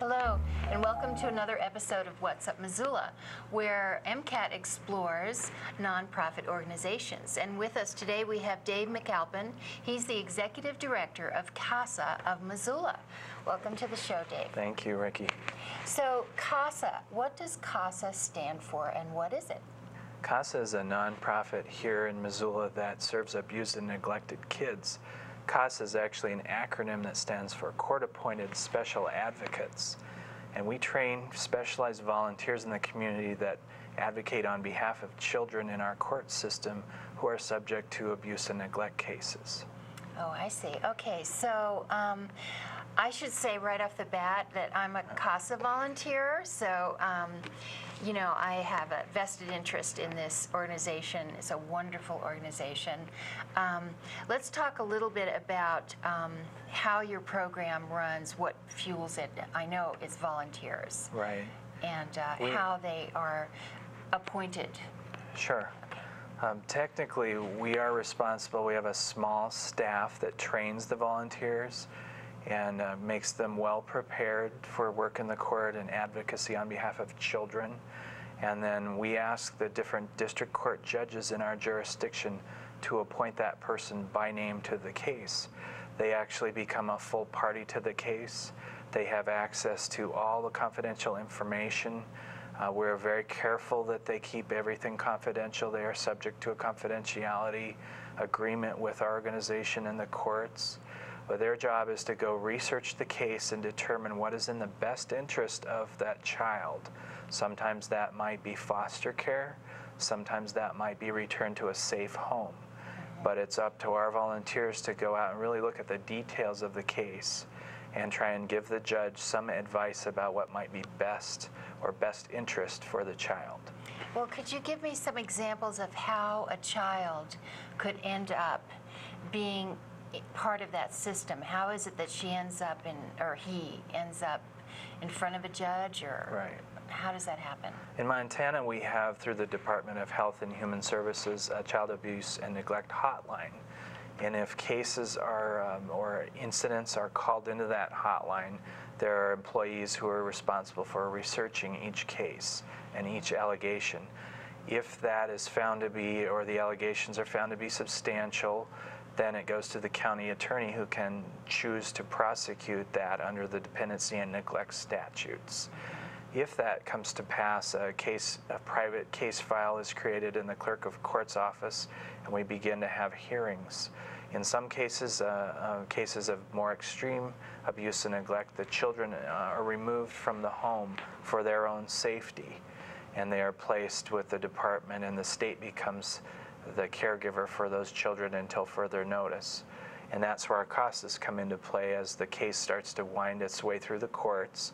Hello, and welcome to another episode of What's Up Missoula, where MCAT explores nonprofit organizations. And with us today we have Dave McAlpin. He's the Executive Director of CASA of Missoula. Welcome to the show, Dave. Thank you, Ricky. So, CASA, what does CASA stand for and what is it? CASA is a nonprofit here in Missoula that serves abused and neglected kids. CASA is actually an acronym that stands for Court-Appointed Special Advocates. And we train specialized volunteers in the community that advocate on behalf of children in our court system who are subject to abuse and neglect cases. Oh, I see. Okay, so I should say right off the bat that I'm a CASA volunteer, so I have a vested interest in this organization. It's a wonderful organization. Let's talk a little bit about how your program runs, what fuels it. I know it's volunteers. Right. And how they are appointed. Sure. Technically, we are responsible. We have a small staff that trains the volunteers and makes them well prepared for work in the court and advocacy on behalf of children. And then we ask the different district court judges in our jurisdiction to appoint that person by name to the case. They actually become a full party to the case. They have access to all the confidential information. We're very careful that they keep everything confidential. They are subject to a confidentiality agreement with our organization and the courts. But their job is to go research the case and determine what is in the best interest of that child. Sometimes that might be foster care. Sometimes that might be returned to a safe home. But it's up to our volunteers to go out and really look at the details of the case and try and give the judge some advice about what might be best or best interest for the child. Well, could you give me some examples of how a child could end up being part of that system? How is it that she ends up or he ends up in front of a judge, or Right. How does that happen? In Montana, we have, through the Department of Health and Human Services, a child abuse and neglect hotline. And if cases are or incidents are called into that hotline, there are employees who are responsible for researching each case and each allegation. If that is found to be, or the allegations are found to be substantial, then it goes to the county attorney, who can choose to prosecute that under the dependency and neglect statutes. If that comes to pass, a private case file is created in the clerk of court's office, and we begin to have hearings. In some cases, cases of more extreme abuse and neglect, the children are removed from the home for their own safety, and they are placed with the department, and the state becomes the caregiver for those children until further notice. And that's where our CASAs come into play as the case starts to wind its way through the courts.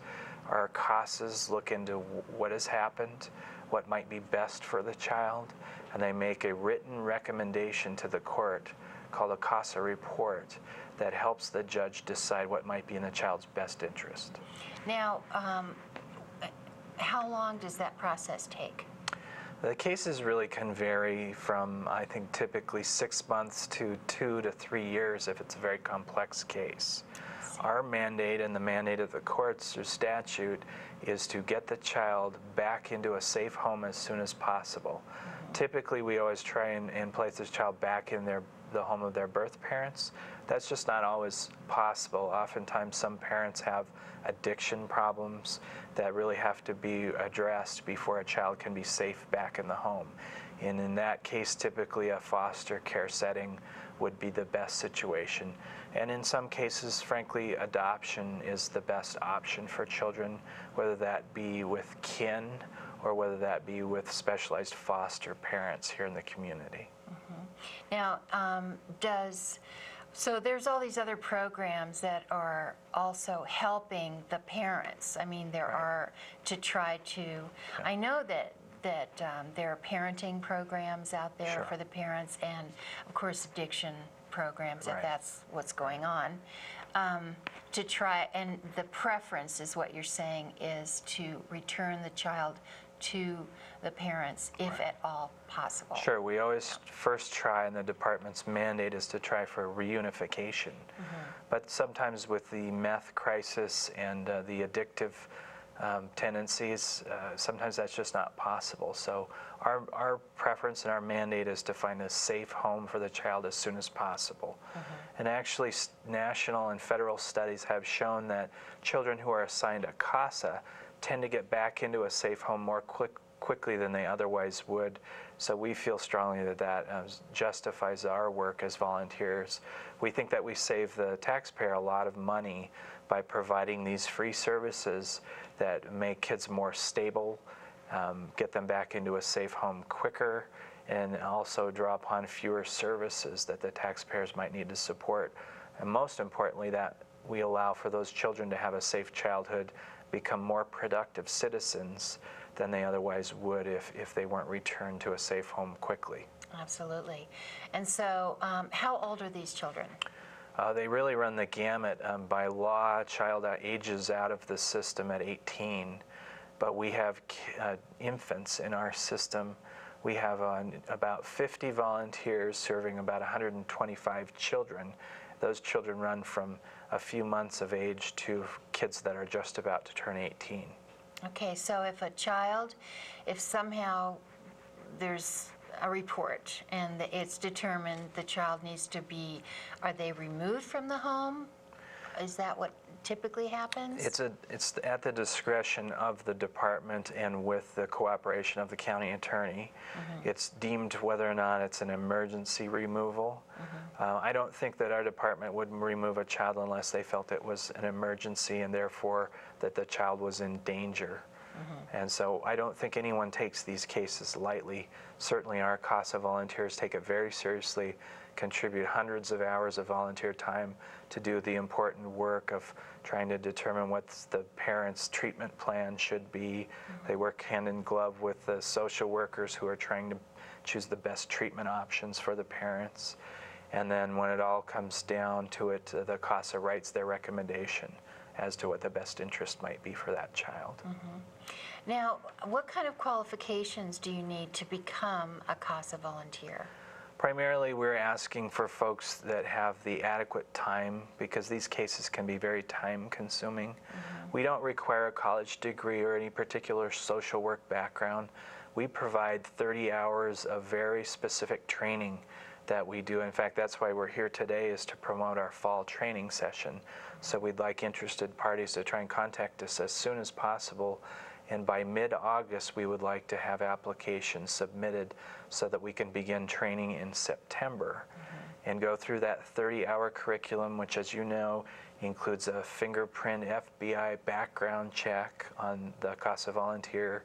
Our CASAs look into what has happened, what might be best for the child, and they make a written recommendation to the court called a CASA report that helps the judge decide what might be in the child's best interest. Now, how long does that process take? The cases really can vary from, I think, typically 6 months to 2 to 3 years if it's a very complex case. Our mandate and the mandate of the courts through statute is to get the child back into a safe home as soon as possible. Typically, we always try and place this child back in the home of their birth parents. That's just not always possible. Oftentimes, some parents have addiction problems that really have to be addressed before a child can be safe back in the home. And in that case, typically a foster care setting would be the best situation. And in some cases, frankly, adoption is the best option for children, whether that be with kin or whether that be with specialized foster parents here in the community. Now, so there's all these other programs that are also helping the parents. I mean, there are to try to, I know that there are parenting programs out there for the parents, and of course addiction programs, if that's what's going on, to try, and the preference is what you're saying is to return the child to the parents, if at all possible? Sure, we always first try, and the department's mandate is to try for reunification. But sometimes with the meth crisis and the addictive tendencies, sometimes that's just not possible. So our preference and our mandate is to find a safe home for the child as soon as possible. And actually, national and federal studies have shown that children who are assigned a CASA tend to get back into a safe home more quickly than they otherwise would. So we feel strongly that that justifies our work as volunteers. We think that we save the taxpayer a lot of money by providing these free services that make kids more stable, get them back into a safe home quicker, and also draw upon fewer services that the taxpayers might need to support. And most importantly, that we allow for those children to have a safe childhood, become more productive citizens than they otherwise would if they weren't returned to a safe home quickly. Absolutely. And so how old are these children? They really run the gamut. By law, a child ages out of the system at 18, but we have infants in our system. We have about 50 volunteers serving about 125 children. Those children run from a few months of age to kids that are just about to turn 18. Okay, so if somehow there's a report and it's determined the child needs to be, are they removed from the home? Is that what typically happens? It's at the discretion of the department and with the cooperation of the county attorney. It's deemed whether or not it's an emergency removal. I don't think that our department would remove a child unless they felt it was an emergency and therefore that the child was in danger. And so I don't think anyone takes these cases lightly. Certainly our CASA volunteers take it very seriously, contribute hundreds of hours of volunteer time to do the important work of trying to determine what the parents' treatment plan should be. They work hand in glove with the social workers who are trying to choose the best treatment options for the parents. And then when it all comes down to it, the CASA writes their recommendation as to what the best interest might be for that child. Now, what kind of qualifications do you need to become a CASA volunteer? Primarily, we're asking for folks that have the adequate time because these cases can be very time-consuming. We don't require a college degree or any particular social work background. We provide 30 hours of very specific training that we do. In fact, that's why we're here today, is to promote our fall training session. So we'd like interested parties to try and contact us as soon as possible. And by mid-August, we would like to have applications submitted so that we can begin training in September and go through that 30-hour curriculum, which, as you know, includes a fingerprint FBI background check on the CASA volunteer.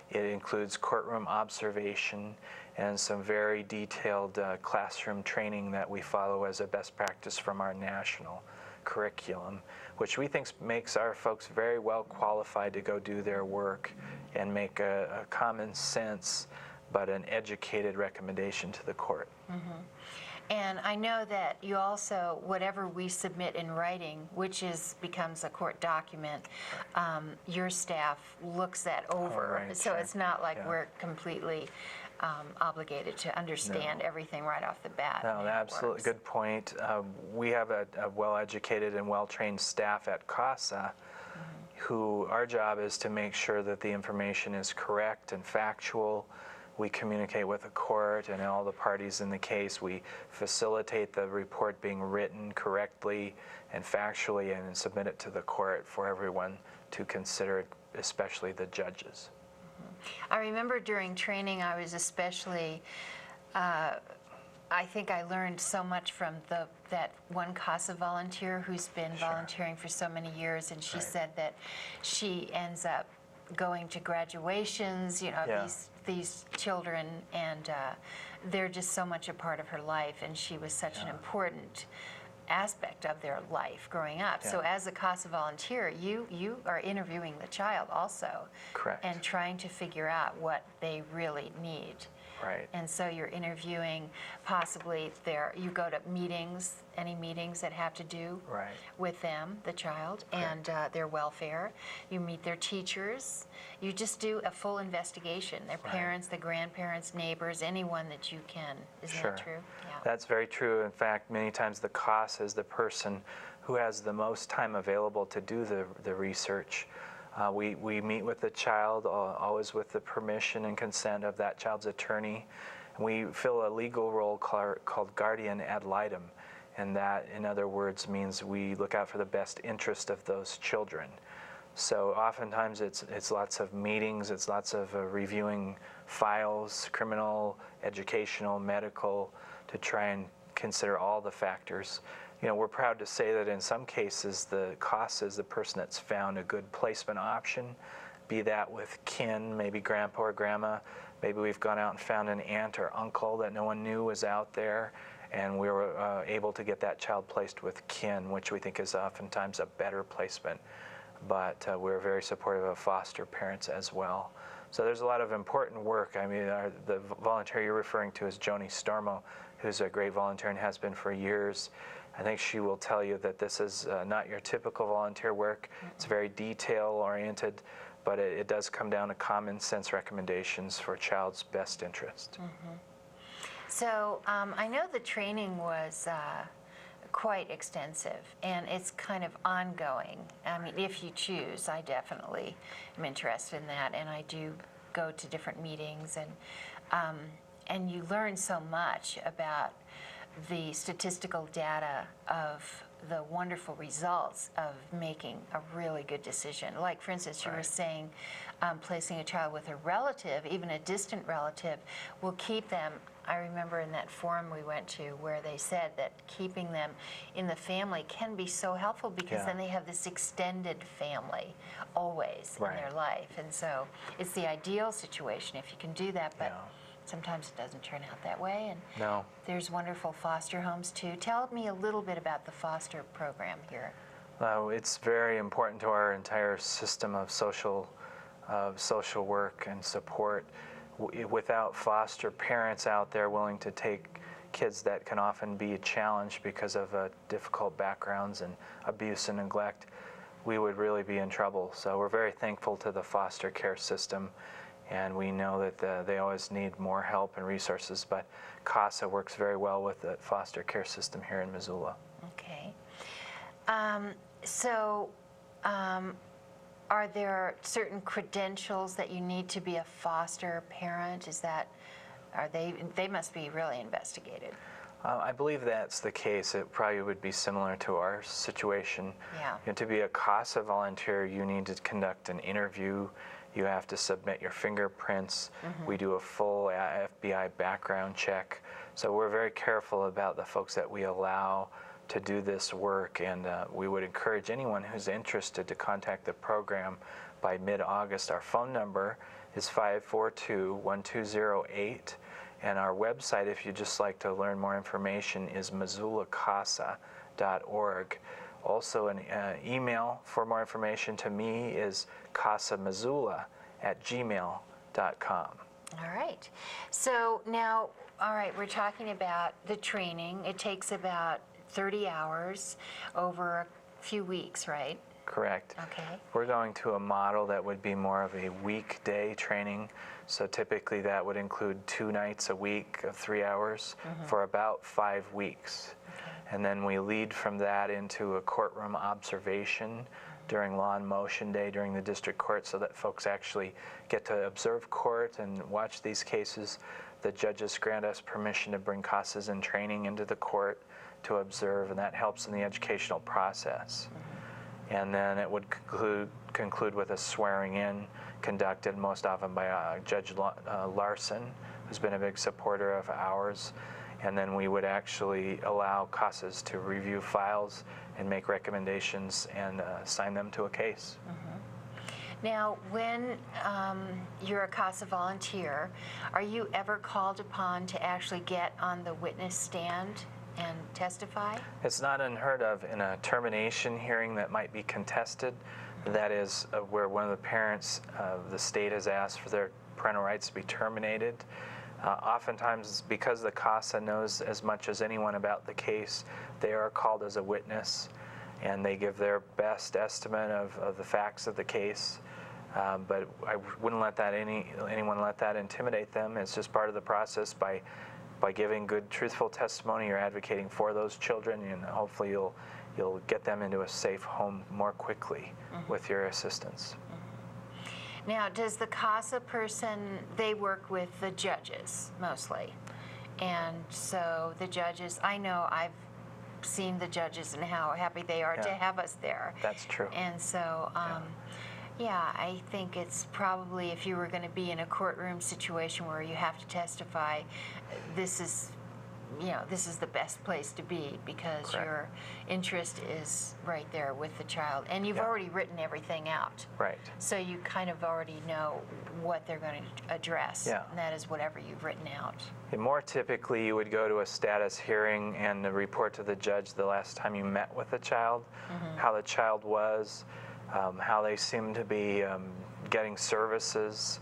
It includes courtroom observation and some very detailed classroom training that we follow as a best practice from our national curriculum, which we think makes our folks very well qualified to go do their work and make a common sense but an educated recommendation to the court. And I know that you also, whatever we submit in writing, which becomes a court document, your staff looks that over. Right, so sure. it's not like we're completely obligated to understand everything right off the bat. No, absolutely, good point. We have a well-educated and well-trained staff at CASA who, our job is to make sure that the information is correct and factual. We communicate with the court and all the parties in the case. We facilitate the report being written correctly and factually and submit it to the court for everyone to consider, especially the judges. I remember during training, I was especially, I think I learned so much from that one CASA volunteer who's been volunteering for so many years, and she said that she ends up going to graduations, these children, and they're just so much a part of her life, and she was such an important aspect of their life growing up. So as a CASA volunteer, you are interviewing the child also. Correct. And trying to figure out what they really need. Right. And so you're interviewing possibly you go to meetings, any meetings that have to do Right. with them, the child, Correct. and their welfare. You meet their teachers. You just do a full investigation. Their Right. parents, the grandparents, neighbors, anyone that you can. Isn't Sure. that true? Yeah. That's very true. In fact, many times the CASA is the person who has the most time available to do the research. We meet with the child, always with the permission and consent of that child's attorney. And we fill a legal role called guardian ad litem. And that, in other words, means we look out for the best interest of those children. So oftentimes it's lots of meetings, it's lots of reviewing files, criminal, educational, medical, to try and consider all the factors. We're proud to say that in some cases the CASA is the person that's found a good placement option, be that with kin, maybe grandpa or grandma. Maybe we've gone out and found an aunt or uncle that no one knew was out there, and we were able to get that child placed with kin, which we think is oftentimes a better placement. But we're very supportive of foster parents as well. So there's a lot of important work. I mean, the volunteer you're referring to is Joni Stormo, who's a great volunteer and has been for years. I think she will tell you that this is not your typical volunteer work. It's very detail-oriented, but it does come down to common sense recommendations for a child's best interest. Mm-hmm. So I know the training was quite extensive, and it's kind of ongoing. I mean, if you choose, I definitely am interested in that, and I do go to different meetings, and you learn so much about the statistical data of the wonderful results of making a really good decision. Like, for instance, you were saying placing a child with a relative, even a distant relative, will keep them. I remember in that forum we went to where they said that keeping them in the family can be so helpful because then they have this extended family always in their life. And so it's the ideal situation if you can do that, but sometimes it doesn't turn out that way. And there's wonderful foster homes too. Tell me a little bit about the foster program here. It's very important to our entire system of social work and support. Without foster parents out there willing to take kids that can often be a challenge because of difficult backgrounds and abuse and neglect, we would really be in trouble. So we're very thankful to the foster care system, and we know that they always need more help and resources, but CASA works very well with the foster care system here in Missoula. Okay. Are there certain credentials that you need to be a foster parent? They must be really investigated. I believe that's the case. It probably would be similar to our situation. Yeah. To be a CASA volunteer, you need to conduct an interview. You have to submit your fingerprints. We do a full FBI background check. So we're very careful about the folks that we allow to do this work, and we would encourage anyone who's interested to contact the program by mid-August. Our phone number is 542-1208, and our website, if you'd just like to learn more information, is missoulacasa.org. Also, an email for more information to me is casamissoula@gmail.com. All right. So now, we're talking about the training. It takes about 30 hours over a few weeks, right? Correct. Okay. We're going to a model that would be more of a weekday training. So typically that would include 2 nights a week of 3 hours for about 5 weeks. Okay. And then we lead from that into a courtroom observation during law and motion day during the district court, so that folks actually get to observe court and watch these cases. The judges grant us permission to bring CASAs in training into the court to observe, and that helps in the educational process. And then it would conclude with a swearing in conducted most often by Judge Larson, who's been a big supporter of ours. And then we would actually allow CASAs to review files and make recommendations and assign them to a case. Now, when you're a CASA volunteer, are you ever called upon to actually get on the witness stand and testify? It's not unheard of in a termination hearing that might be contested. That is where one of the parents of the state has asked for their parental rights to be terminated. Oftentimes, because the CASA knows as much as anyone about the case, they are called as a witness, and they give their best estimate of the facts of the case. But I wouldn't let that anyone let that intimidate them. It's just part of the process. By giving good, truthful testimony, you're advocating for those children, and hopefully you'll get them into a safe home more quickly with your assistance. Now, does the CASA person, they work with the judges mostly? And so the judges, I know I've seen the judges and how happy they are to have us there. That's true. And so, yeah, I think it's probably, if you were going to be in a courtroom situation where you have to testify, this is the best place to be, because Correct. your interest is right there with the child. And you've already written everything out. Right. So you kind of already know what they're going to address. Yeah. And that is whatever you've written out. And more typically, you would go to a status hearing and report to the judge the last time you met with the child, how the child was, how they seemed to be getting services,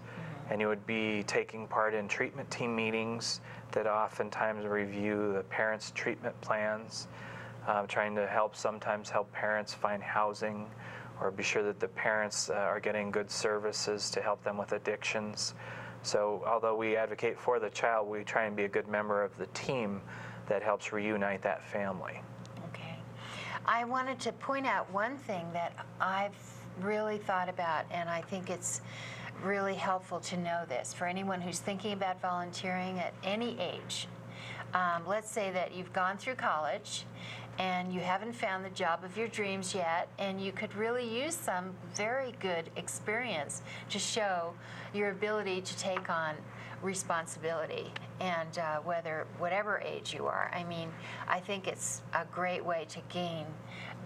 and you would be taking part in treatment team meetings that oftentimes review the parents' treatment plans, trying to sometimes help parents find housing, or be sure that the parents are getting good services to help them with addictions. So although we advocate for the child, we try and be a good member of the team that helps reunite that family. Okay. I wanted to point out one thing that I've really thought about, and I think it's really helpful to know this for anyone who's thinking about volunteering at any age. Let's say that you've gone through college and you haven't found the job of your dreams yet, and you could really use some very good experience to show your ability to take on responsibility, and whatever age you are. I mean, I think it's a great way to gain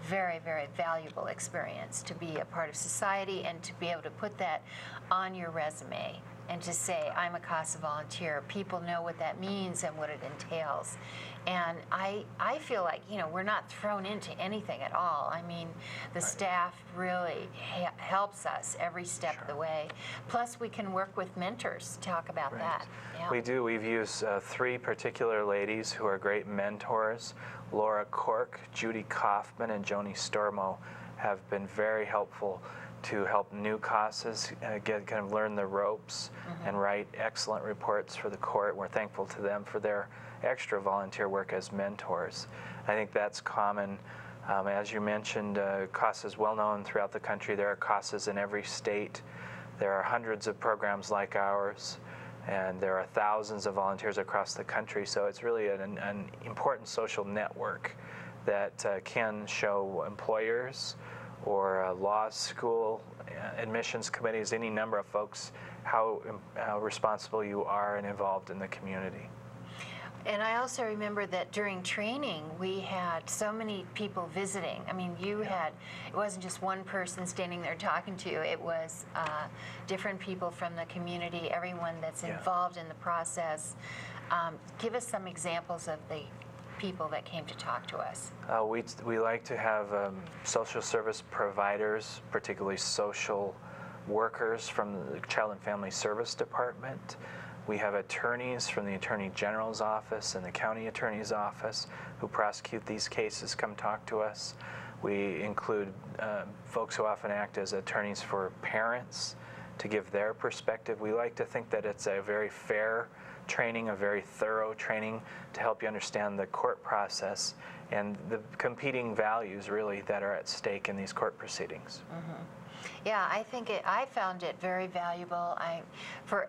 very, very valuable experience, to be a part of society and to be able to put that on your resume and to say, I'm a CASA volunteer. People know what that means and what it entails. And I feel like, we're not thrown into anything at all. I mean, the staff really helps us every step of the way. Plus, we can work with mentors to talk about that. Yeah. We do. We've used 3 particular ladies who are great mentors. Laura Cork, Judy Kaufman, and Joni Stormo have been very helpful to help new CASAs learn the ropes and write excellent reports for the court. We're thankful to them for their extra volunteer work as mentors. I think that's common. As you mentioned, CASA is well known throughout the country. There are CASAs in every state. There are hundreds of programs like ours, and there are thousands of volunteers across the country. So it's really an important social network that can show employers or law school admissions committees, any number of folks, how responsible you are and involved in the community. And I also remember that during training, we had so many people visiting. I mean, it wasn't just one person standing there talking to you. It was different people from the community, everyone that's involved in the process. Give us some examples of the people that came to talk to us. We like to have social service providers, particularly social workers from the Child and Family Service Department. We have attorneys from the Attorney General's office and the County Attorney's office who prosecute these cases come talk to us. We include folks who often act as attorneys for parents to give their perspective. We like to think that it's a very fair training, a very thorough training to help you understand the court process and the competing values really that are at stake in these court proceedings. Yeah, I found it very valuable.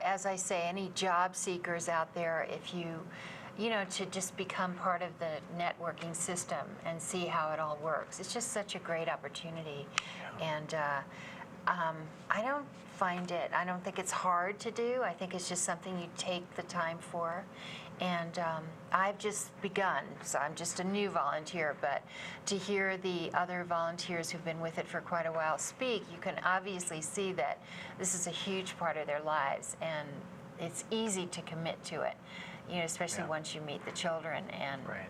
As I say, any job seekers out there, if to just become part of the networking system and see how it all works. It's just such a great opportunity. And I don't think it's hard to do. I think it's just something you take the time for. And I've just begun, so I'm just a new volunteer, but to hear the other volunteers who've been with it for quite a while speak, you can obviously see that this is a huge part of their lives, and it's easy to commit to it, especially once you meet the children. Right.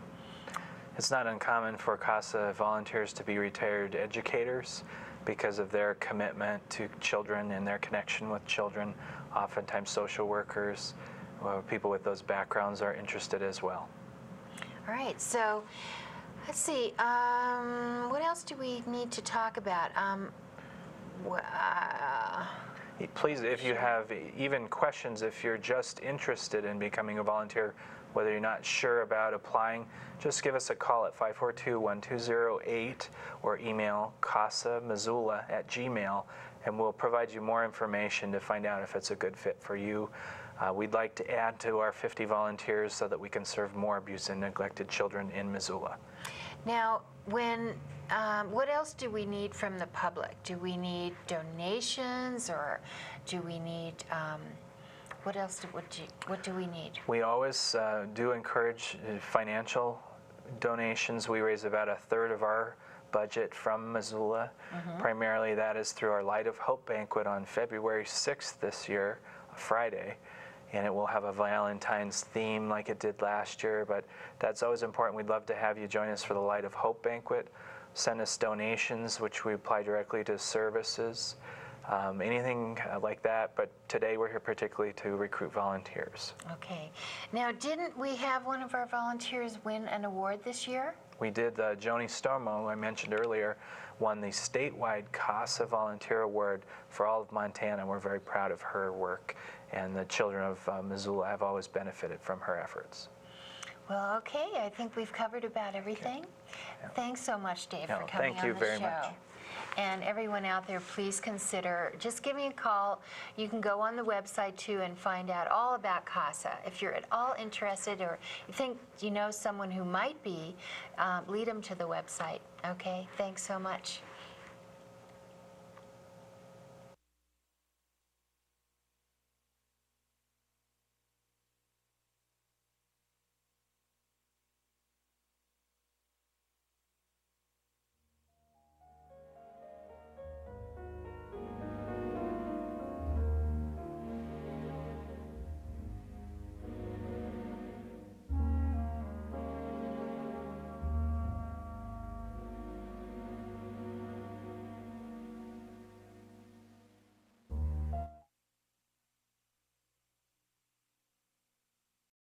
It's not uncommon for CASA volunteers to be retired educators because of their commitment to children and their connection with children, oftentimes social workers. people with those backgrounds are interested as well. All right, so let's see. What else do we need to talk about? Please, if you have even questions, if you're just interested in becoming a volunteer, whether you're not sure about applying, just give us a call at 542-1208 or email CASA-Missoula@gmail, and we'll provide you more information to find out if it's a good fit for you. We'd like to add to our 50 volunteers so that we can serve more abused and neglected children in Missoula. Now, what else do we need from the public? Do we need donations, or do we need, what else? What do we need? We always do encourage financial donations. We raise about a third of our budget from Missoula. Primarily that is through our Light of Hope banquet on February 6th this year, a Friday. And it will have a Valentine's theme like it did last year, but that's always important. We'd love to have you join us for the Light of Hope banquet. Send us donations, which we apply directly to services, anything like that. But today we're here particularly to recruit volunteers. Okay. Now, didn't we have one of our volunteers win an award this year? We did. Joni Stormo, who I mentioned earlier, won the statewide CASA Volunteer Award for all of Montana. We're very proud of her work, and the children of Missoula have always benefited from her efforts. Well, okay. I think we've covered about everything. Yeah. Thanks so much, Dave, for coming thank you on the very show. much. And everyone out there, please consider, just give me a call. You can go on the website too and find out all about CASA. If you're at all interested, or you think you know someone who might be, lead them to the website. Okay, thanks so much.